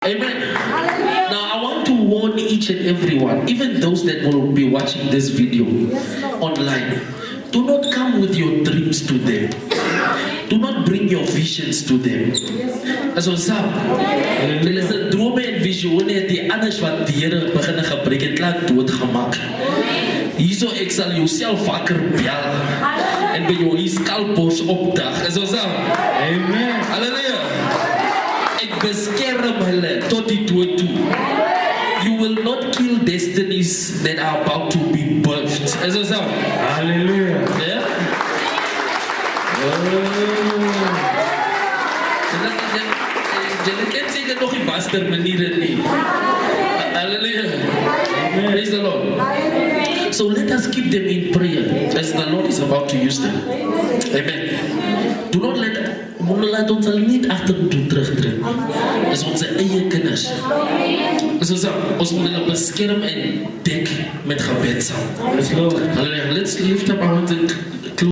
Amen. Now I want to warn each and everyone, even those that will be watching this video online, do not come with your dreams to them. Do not bring your visions to them. As ons sê, hulle is 'n drome en visioene die anders wat die Here begin gebruik het, laat doodgemaak. Hierso ek sal jouself wakker bel en by jou skalpos opdag. As ons sê, amen. Halleluja. Ek beskerm hulle tot die dood toe. You will not kill destinies that are about to be birthed. As ons sê, Hallelujah. yeah? Julle ken seker nog die baster maniere nie. Hallelujah. Praise the Lord. So let us keep them in prayer as the Lord is about to use them. Amen. Do not laat ons hulle nie agtertoe terugtrek. Dis ons eie kinders. Dis ons moet hulle beskerm en dek met gebed saam. Hallelujah. Let's lift up our hands and